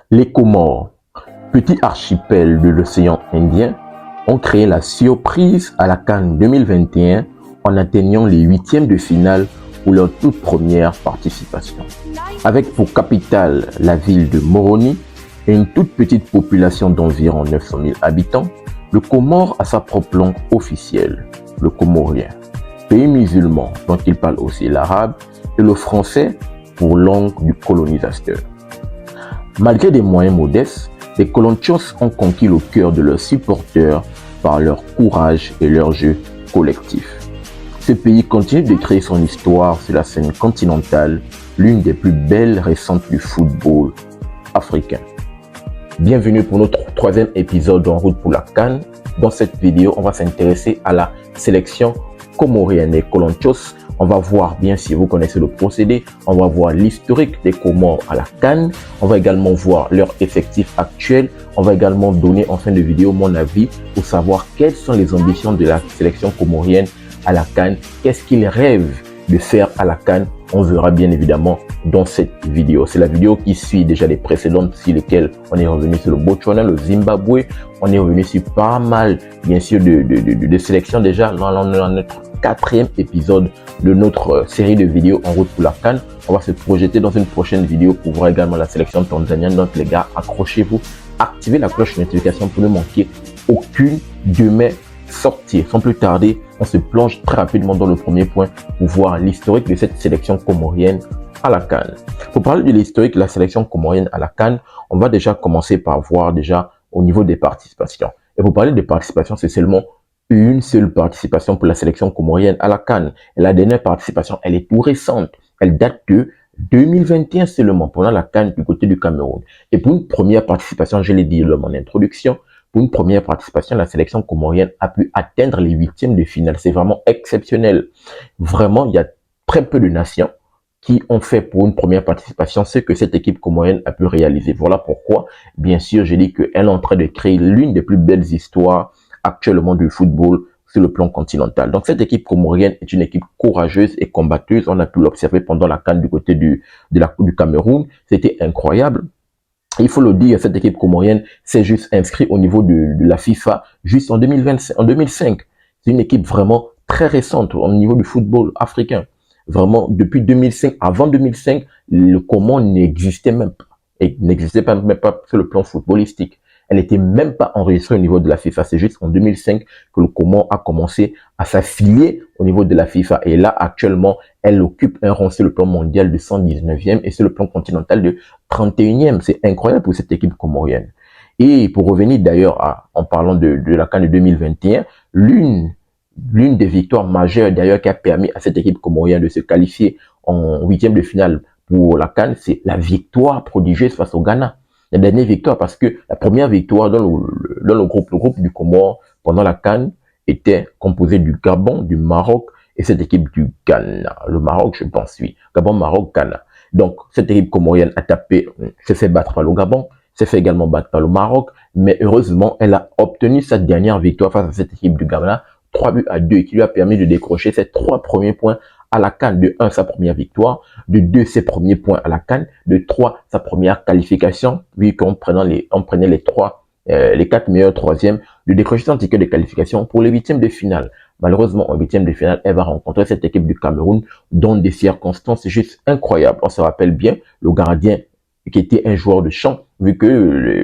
Les Comores, petit archipel de l'océan Indien, ont créé la surprise à la CAN 2021 en atteignant les huitièmes de finale pour leur toute première participation. Avec pour capitale la ville de Moroni et une toute petite population d'environ 900 000 habitants, le Comore a sa propre langue officielle, le comorien, pays musulman dont il parle aussi l'arabe et le français pour langue du colonisateur. Malgré des moyens modestes, les Colonchos ont conquis le cœur de leurs supporters par leur courage et leur jeu collectif. Ce pays continue de créer son histoire sur la scène continentale, l'une des plus belles récentes du football africain. Bienvenue pour notre troisième épisode En route pour la CAN. Dans cette vidéo, on va s'intéresser à la sélection comorienne des Colonchos. On va voir, bien si vous connaissez le procédé, on va voir l'historique des Comores à la CAN. On va également voir leur effectif actuel. On va également donner en fin de vidéo mon avis pour savoir quelles sont les ambitions de la sélection comorienne à la CAN. Qu'est-ce qu'ils rêvent de faire à la CAN? On verra bien évidemment dans cette vidéo. C'est la vidéo qui suit déjà les précédentes sur lesquelles on est revenu sur le Botswana, le Zimbabwe. On est revenu sur pas mal, bien sûr, de sélections déjà dans notre quatrième épisode de notre série de vidéos En route pour la CAN. On va se projeter dans une prochaine vidéo pour voir également la sélection tanzanienne. Donc les gars, accrochez-vous, activez la cloche de notification pour ne manquer aucune de mes sorties. Sans plus tarder, on se plonge très rapidement dans le premier point pour voir l'historique de cette sélection comorienne à la CAN. Pour parler de l'historique de la sélection comorienne à la CAN, on va déjà commencer par voir déjà au niveau des participations. Et pour parler des participations, c'est seulement une seule participation pour la sélection comorienne à la CAN. Et la dernière participation, elle est tout récente. Elle date de 2021 seulement, pendant la CAN du côté du Cameroun. Et pour une première participation, je l'ai dit dans mon introduction, pour une première participation, la sélection comorienne a pu atteindre les huitièmes de finale. C'est vraiment exceptionnel. Vraiment, il y a très peu de nations qui ont fait pour une première participation ce que cette équipe comorienne a pu réaliser. Voilà pourquoi, bien sûr, je dis qu'elle est en train de créer l'une des plus belles histoires actuellement du football sur le plan continental. Donc cette équipe comorienne est une équipe courageuse et combatteuse. On a pu l'observer pendant la CAN du côté du Cameroun. C'était incroyable. Il faut le dire, cette équipe comorienne s'est juste inscrite au niveau de la FIFA juste en 2005. C'est une équipe vraiment très récente au niveau du football africain. Vraiment, depuis 2005, avant 2005, le Comore n'existait même pas. Et n'existait même pas sur le plan footballistique. Elle n'était même pas enregistrée au niveau de la FIFA. C'est juste en 2005 que le Comore a commencé à s'affilier au niveau de la FIFA. Et là, actuellement, elle occupe un rang sur le plan mondial de 119e et sur le plan continental de 31e. C'est incroyable pour cette équipe comorienne. Et pour revenir d'ailleurs en parlant de la CAN de 2021, l'une des victoires majeures d'ailleurs qui a permis à cette équipe comorienne de se qualifier en huitième de finale pour la CAN, c'est la victoire prodigieuse face au Ghana. La dernière victoire, parce que la première victoire dans le groupe du Comore pendant la CAN était composé du Gabon, du Maroc et cette équipe du Ghana. Le Maroc, je pense, oui. Gabon, Maroc, Ghana. Donc, cette équipe comorienne a tapé, s'est fait battre par le Gabon, s'est fait également battre par le Maroc, mais heureusement, elle a obtenu sa dernière victoire face à cette équipe du Ghana, 3-2, qui lui a permis de décrocher ses 3 premiers points à la CAN. De 1, sa première victoire, de 2, ses premiers points à la CAN, de 3, sa première qualification, vu qu'on prenait les 4 meilleurs troisièmes, de décrocher son ticket de qualification pour les huitièmes de finale. Malheureusement, en huitième de finale, elle va rencontrer cette équipe du Cameroun dans des circonstances juste incroyables. On se rappelle bien, le gardien qui était un joueur de champ, vu que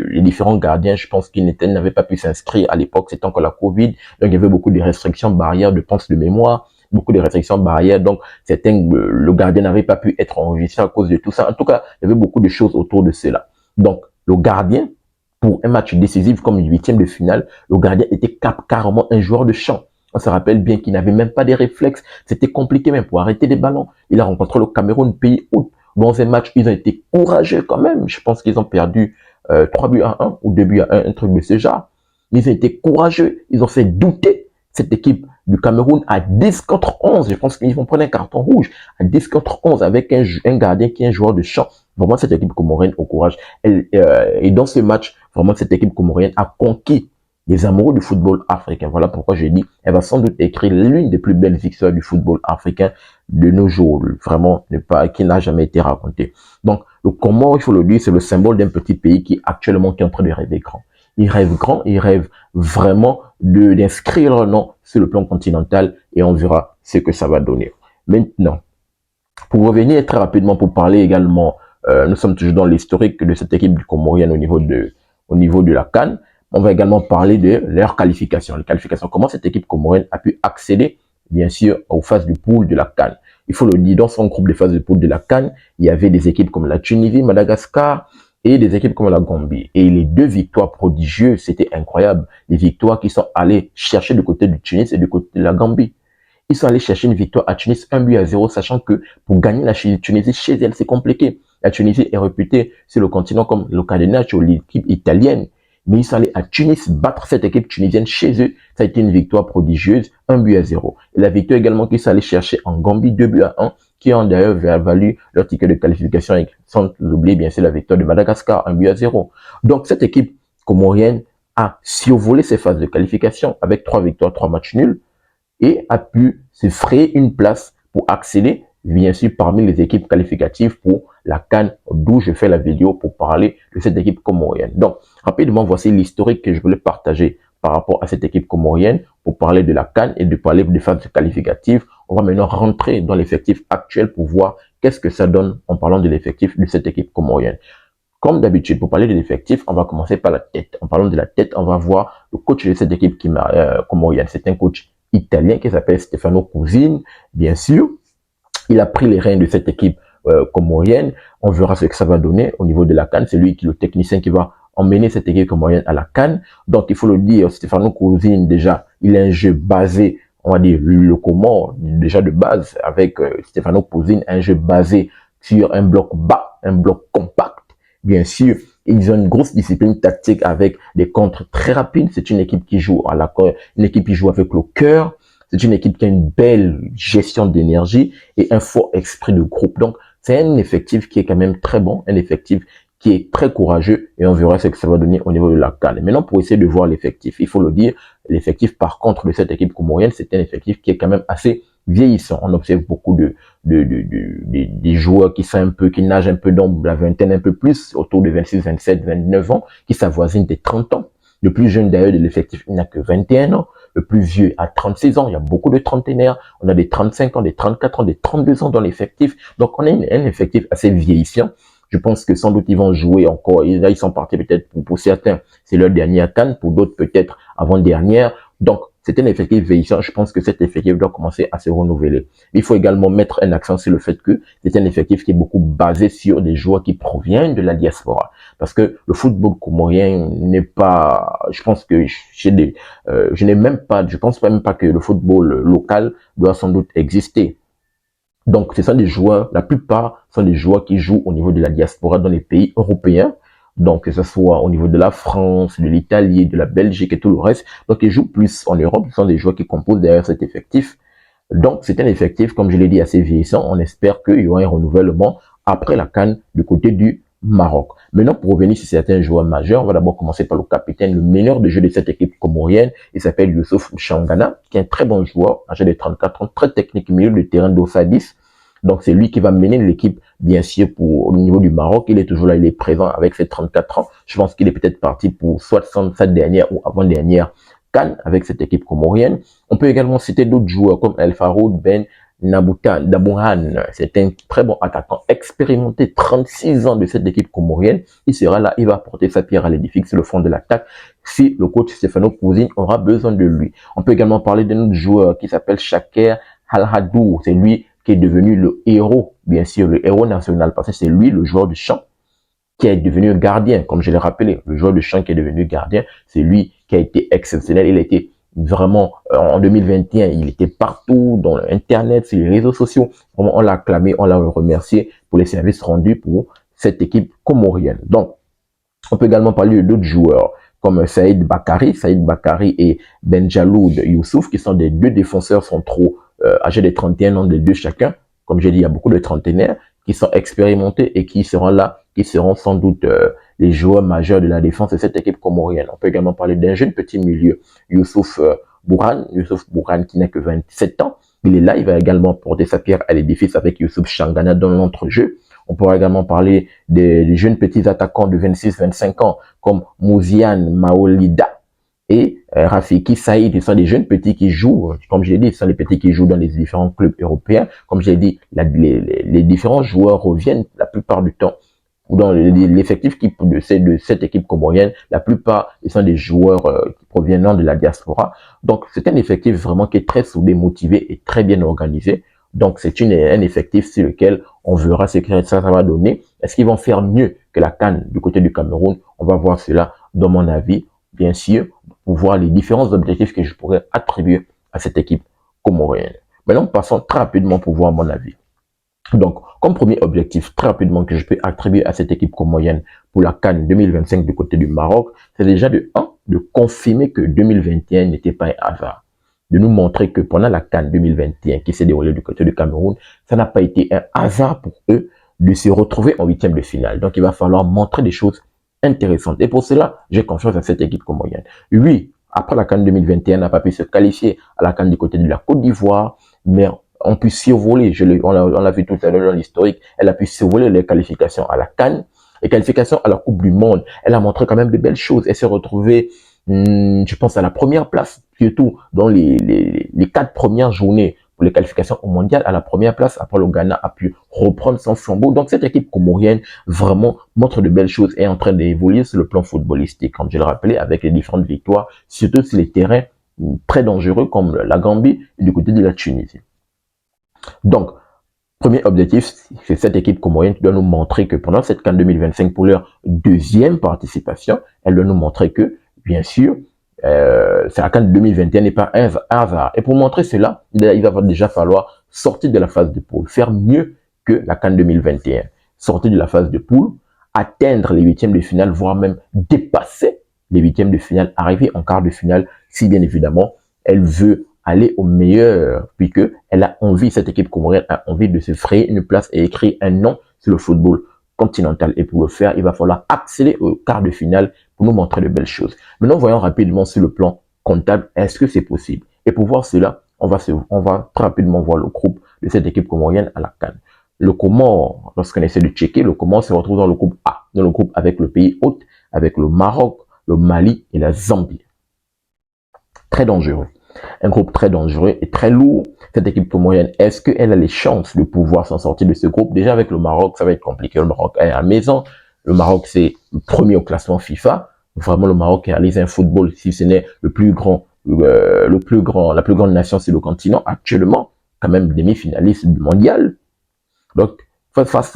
les différents gardiens, je pense qu'ils n'avaient pas pu s'inscrire à l'époque, c'était encore la Covid, donc il y avait beaucoup de restrictions barrières de pense de mémoire, beaucoup de restrictions barrières, donc le gardien n'avait pas pu être enregistré à cause de tout ça. En tout cas, il y avait beaucoup de choses autour de cela. Donc, le gardien, pour un match décisif comme une huitième de finale, le gardien était carrément un joueur de champ. On se rappelle bien qu'il n'avait même pas des réflexes, c'était compliqué même pour arrêter les ballons. Il a rencontré le Cameroun, pays hôte. Dans un match, ils ont été courageux quand même. Je pense qu'ils ont perdu 3-1 ou 2-1, un truc de ce genre. Ils ont été courageux. Ils ont fait douter cette équipe du Cameroun à 10-11. Je pense qu'ils vont prendre un carton rouge à 10-11 avec un gardien qui est un joueur de champ. Vraiment, cette équipe comorienne au courage. Et dans ce match, vraiment, cette équipe comorienne a conquis les amoureux du football africain. Voilà pourquoi j'ai dit, elle va sans doute écrire l'une des plus belles histoires du football africain de nos jours. Vraiment, qui n'a jamais été racontée. Donc, Le Comore, il faut le dire, c'est le symbole d'un petit pays qui actuellement qui est en train de rêver grand. Ils rêvent grand, ils rêvent vraiment d'inscrire leur nom sur le plan continental et on verra ce que ça va donner. Maintenant, pour revenir très rapidement pour parler également, nous sommes toujours dans l'historique de cette équipe du Comorien au niveau de la CAN. On va également parler de leur qualification. Les qualifications, comment cette équipe comorienne a pu accéder, bien sûr, aux phases du pool de la CAN. Il faut le dire, dans son groupe de phases de pool de la CAN, il y avait des équipes comme la Tunisie, Madagascar et des équipes comme la Gambie. Et les deux victoires prodigieuses, c'était incroyable. Les victoires qui sont allées chercher du côté du Tunis et du côté de la Gambie. Ils sont allés chercher une victoire à Tunis 1-0, sachant que pour gagner la Tunisie chez elle, c'est compliqué. La Tunisie est réputée sur le continent comme le cadenaccio, l'équipe italienne. Mais ils sont allés à Tunis battre cette équipe tunisienne chez eux. Ça a été une victoire prodigieuse, 1-0. Et la victoire également qu'ils sont allés chercher en Gambie, 2-1, qui ont d'ailleurs valu leur ticket de qualification, sans oublier bien sûr la victoire de Madagascar, 1-0. Donc cette équipe comorienne a survolé ces phases de qualification avec 3 victoires, 3 matchs nuls, et a pu se frayer une place pour accéder, bien sûr, parmi les équipes qualificatives pour la CAN, d'où je fais la vidéo pour parler de cette équipe comorienne. Donc, rapidement, voici l'historique que je voulais partager par rapport à cette équipe comorienne pour parler de la CAN et de parler des phases qualificatives. On va maintenant rentrer dans l'effectif actuel pour voir qu'est-ce que ça donne en parlant de l'effectif de cette équipe comorienne. Comme d'habitude, pour parler de l'effectif, on va commencer par la tête. En parlant de la tête, on va voir le coach de cette équipe comorienne. C'est un coach italien qui s'appelle Stefano Cousine, bien sûr. Il a pris les rênes de cette équipe comorienne. On verra ce que ça va donner au niveau de la CAN. C'est lui qui est le technicien qui va emmener cette équipe comorienne à la CAN. Donc, il faut le dire, Stefano Cousine, déjà, il a un jeu basé, on va dire, le Comore, déjà de base, avec Stefano Cousine, un jeu basé sur un bloc bas, un bloc compact. Bien sûr, ils ont une grosse discipline tactique avec des contres très rapides. C'est une équipe qui joue une équipe qui joue avec le cœur. C'est une équipe qui a une belle gestion d'énergie et un fort esprit de groupe. Donc, c'est un effectif qui est quand même très bon, un effectif qui est très courageux et on verra ce que ça va donner au niveau de la CAN. Maintenant, pour essayer de voir l'effectif, il faut le dire, l'effectif par contre de cette équipe comorienne, c'est un effectif qui est quand même assez vieillissant. On observe beaucoup des joueurs qui nagent un peu dans la vingtaine un peu plus, autour de 26, 27, 29 ans, qui s'avoisinent des 30 ans. Le plus jeune d'ailleurs de l'effectif, il n'a que 21 ans. Le plus vieux a 36 ans. Il y a beaucoup de trentenaires. On a des 35 ans, des 34 ans, des 32 ans dans l'effectif. Donc, on a un effectif assez vieillissant. Je pense que sans doute ils vont jouer encore. Et là, ils sont partis peut-être pour certains. C'est leur dernière CAN. Pour d'autres, peut-être avant-dernière. Donc, c'est un effectif vieillissant. Je pense que cet effectif doit commencer à se renouveler. Il faut également mettre un accent sur le fait que c'est un effectif qui est beaucoup basé sur des joueurs qui proviennent de la diaspora. Parce que le football comorien n'est pas, je pense que je pense même pas que le football local doit sans doute exister. Donc, ce sont des joueurs, la plupart sont des joueurs qui jouent au niveau de la diaspora dans les pays européens. Donc, que ce soit au niveau de la France, de l'Italie, de la Belgique et tout le reste. Donc, ils jouent plus en Europe. Ce sont des joueurs qui composent derrière cet effectif. Donc, c'est un effectif, comme je l'ai dit, assez vieillissant. On espère qu'il y aura un renouvellement après la CAN du côté du Maroc. Maintenant, pour revenir sur certains joueurs majeurs, on va d'abord commencer par le capitaine, le meilleur de jeu de cette équipe comorienne. Il s'appelle Youssouf Changana, qui est un très bon joueur, âgé de 34 ans, très technique, milieu de terrain d'Ossa 10. Donc, c'est lui qui va mener l'équipe, bien sûr, au niveau du Maroc. Il est toujours là, il est présent avec ses 34 ans. Je pense qu'il est peut-être parti pour soit sa dernière ou avant-dernière CAN avec cette équipe comorienne. On peut également citer d'autres joueurs comme El Faroud Ben Dabouhan. C'est un très bon attaquant expérimenté, 36 ans de cette équipe comorienne. Il sera là, il va apporter sa pierre à l'édifice sur le fond de l'attaque si le coach Stefano Cousine aura besoin de lui. On peut également parler d'un autre joueur qui s'appelle Shaker Al-Hadour. C'est lui qui est devenu le héros, bien sûr, le héros national, parce que c'est lui le joueur de champ qui est devenu gardien, comme je l'ai rappelé. Le joueur de champ qui est devenu gardien, c'est lui qui a été exceptionnel. Il a été vraiment, en 2021, il était partout dans Internet, sur les réseaux sociaux. Vraiment, on l'a acclamé, on l'a remercié pour les services rendus pour cette équipe comorienne. Donc, on peut également parler d'autres joueurs comme Saïd Bakari et Benjaloud Youssouf, qui sont des deux défenseurs centraux âgés de 31 ans, des deux chacun. Comme j'ai dit, il y a beaucoup de trentenaires qui sont expérimentés et qui seront là, qui seront sans doute les joueurs majeurs de la défense de cette équipe comorienne. On peut également parler d'un jeune petit milieu, Youssouf Bourhan qui n'a que 27 ans. Il est là, il va également porter sa pierre à l'édifice avec Youssouf Changana dans l'entrejeu. On pourra également parler des jeunes petits attaquants de 26-25 ans comme Mouziane Maolida et Rafiki Saïd. Ce sont des jeunes petits qui jouent, comme j'ai dit, ce sont les petits qui jouent dans les différents clubs européens. Comme j'ai dit, les différents joueurs reviennent la plupart du temps ou dans l'effectif de cette équipe comorienne, la plupart, ils sont des joueurs provenant de la diaspora. Donc, c'est un effectif vraiment qui est très soudé, motivé et très bien organisé. Donc, c'est un effectif sur lequel on verra ce que ça va donner. Est-ce qu'ils vont faire mieux que la CAN du côté du Cameroun? On va voir cela, dans mon avis, bien sûr, pour voir les différents objectifs que je pourrais attribuer à cette équipe comorienne. Maintenant, passons très rapidement pour voir mon avis. Donc, comme premier objectif, très rapidement, que je peux attribuer à cette équipe comorienne pour la CAN 2025 du côté du Maroc, c'est déjà de confirmer que 2021 n'était pas un hasard. De nous montrer que pendant la CAN 2021 qui s'est déroulée du côté du Cameroun, ça n'a pas été un hasard pour eux de se retrouver en huitième de finale. Donc, il va falloir montrer des choses intéressantes. Et pour cela, j'ai confiance à cette équipe comorienne. Oui, après la CAN 2021, n'a pas pu se qualifier à la CAN du côté de la Côte d'Ivoire, mais on peut survoler, on l'a vu tout à l'heure dans l'historique, elle a pu survoler les qualifications à la CAN, les qualifications à la Coupe du Monde. Elle a montré quand même de belles choses. Elle s'est retrouvée, je pense, à la première place, surtout dans les 4 premières journées pour les qualifications au mondial, à la première place. Après, le Ghana a pu reprendre son flambeau. Donc, cette équipe comorienne vraiment montre de belles choses et est en train d'évoluer sur le plan footballistique, comme je l'ai rappelé, avec les différentes victoires, surtout sur les terrains très dangereux comme la Gambie et du côté de la Tunisie. Donc, premier objectif, c'est cette équipe comorienne qui doit nous montrer que pendant cette CAN 2025, pour leur deuxième participation, elle doit nous montrer que, bien sûr, la CAN 2021 n'est pas un hasard. Et pour montrer cela, il va déjà falloir sortir de la phase de poule, faire mieux que la CAN 2021. Sortir de la phase de poule, atteindre les huitièmes de finale, voire même dépasser les huitièmes de finale, arriver en quart de finale, si bien évidemment, elle veut aller au meilleur, puisque elle a envie, cette équipe comorienne a envie de se frayer une place et écrire un nom sur le football continental. Et pour le faire, il va falloir accéder au quart de finale pour nous montrer de belles choses. Maintenant, voyons rapidement sur le plan comptable, est-ce que c'est possible? Et pour voir cela, on va très rapidement voir le groupe de cette équipe comorienne à la CAN. Le Comore, lorsqu'on essaie de checker, le Comore se retrouve dans le groupe A, dans le groupe avec le pays hôte, avec le Maroc, le Mali et la Zambie. Très dangereux. Un groupe très dangereux et très lourd. Cette équipe comorienne, est-ce qu'elle a les chances de pouvoir s'en sortir de ce groupe? Déjà avec le Maroc, ça va être compliqué. Le Maroc est à la maison. Le Maroc, c'est le premier au classement FIFA. Vraiment, le Maroc réalise un football, si ce n'est la plus grande nation sur le continent actuellement, quand même demi-finaliste du mondial. Donc,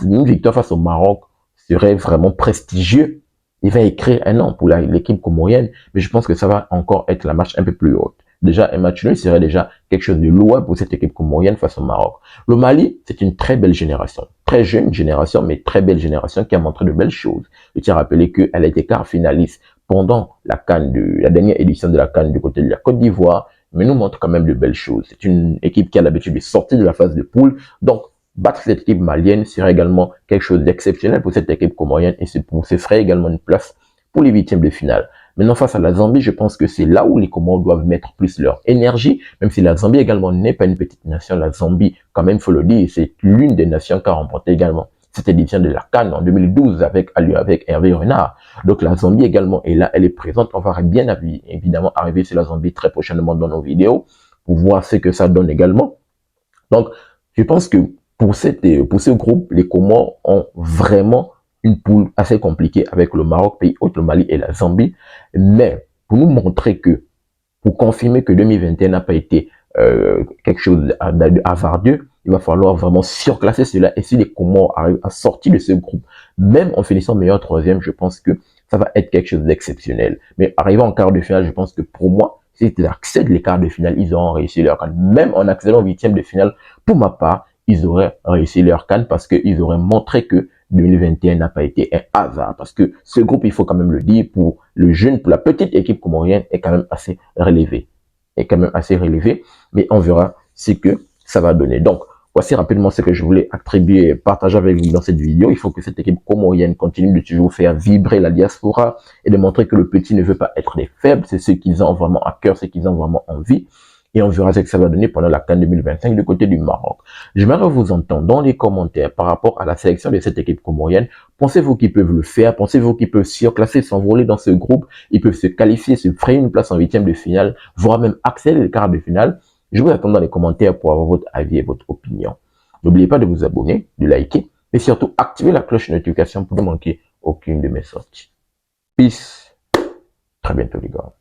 une victoire face au Maroc serait vraiment prestigieux. Il va écrire un nom pour l'équipe comorienne, mais je pense que ça va encore être la marche un peu plus haute. Déjà, un match nul serait déjà quelque chose de louable pour cette équipe comorienne face au Maroc. Le Mali, c'est une très belle génération. Très jeune génération, mais très belle génération qui a montré de belles choses. Je tiens à rappeler qu'elle a été quart finaliste pendant la dernière édition de la CAN du côté de la Côte d'Ivoire, mais nous montre quand même de belles choses. C'est une équipe qui a l'habitude de sortir de la phase de poule. Donc, battre cette équipe malienne serait également quelque chose d'exceptionnel pour cette équipe comorienne et ce ferait également une place pour les huitièmes de finale. Maintenant, face à la Zambie, je pense que c'est là où les Comores doivent mettre plus leur énergie, même si la Zambie également n'est pas une petite nation. La Zambie, quand même, faut le dire, c'est l'une des nations qui a remporté également cette édition de la CAN en 2012 avec Hervé Renard. Donc la Zambie également est là, elle est présente. On va bien évidemment arriver sur la Zambie très prochainement dans nos vidéos pour voir ce que ça donne également. Donc, je pense que pour ce groupe, les Comores ont vraiment une poule assez compliquée avec le Maroc, pays hôte, le Mali et la Zambie. Mais pour nous montrer que, pour confirmer que 2021 n'a pas été quelque chose de hasardeux, il va falloir vraiment surclasser cela. Et si les Comores arrivent à sortir de ce groupe, même en finissant meilleur troisième, je pense que ça va être quelque chose d'exceptionnel. Mais arrivant en quart de finale, je pense que pour moi, si ils accèdent les quarts de finale, ils auront réussi leur CAN. Même en accédant au huitième de finale, pour ma part, ils auraient réussi leur CAN parce qu'ils auraient montré que 2021 n'a pas été un hasard. Parce que ce groupe, il faut quand même le dire, pour la petite équipe comorienne, est quand même assez relevé. Mais on verra ce que ça va donner. Donc, voici rapidement ce que je voulais attribuer, partager avec vous dans cette vidéo. Il faut que cette équipe comorienne continue de toujours faire vibrer la diaspora et de montrer que le petit ne veut pas être des faibles. C'est ce qu'ils ont vraiment à cœur, ce qu'ils ont vraiment envie. Et on verra ce que ça va donner pendant la CAN 2025 du côté du Maroc. J'aimerais vous entendre dans les commentaires par rapport à la sélection de cette équipe comorienne. Pensez-vous qu'ils peuvent le faire? Pensez-vous qu'ils peuvent surclasser, s'envoler dans ce groupe? Ils peuvent se qualifier, se frayer une place en huitième de finale, voire même accéder les quarts de finale? Je vous attends dans les commentaires pour avoir votre avis et votre opinion. N'oubliez pas de vous abonner, de liker, mais surtout activer la cloche de notification pour ne manquer aucune de mes sorties. Peace. Très bientôt les gars.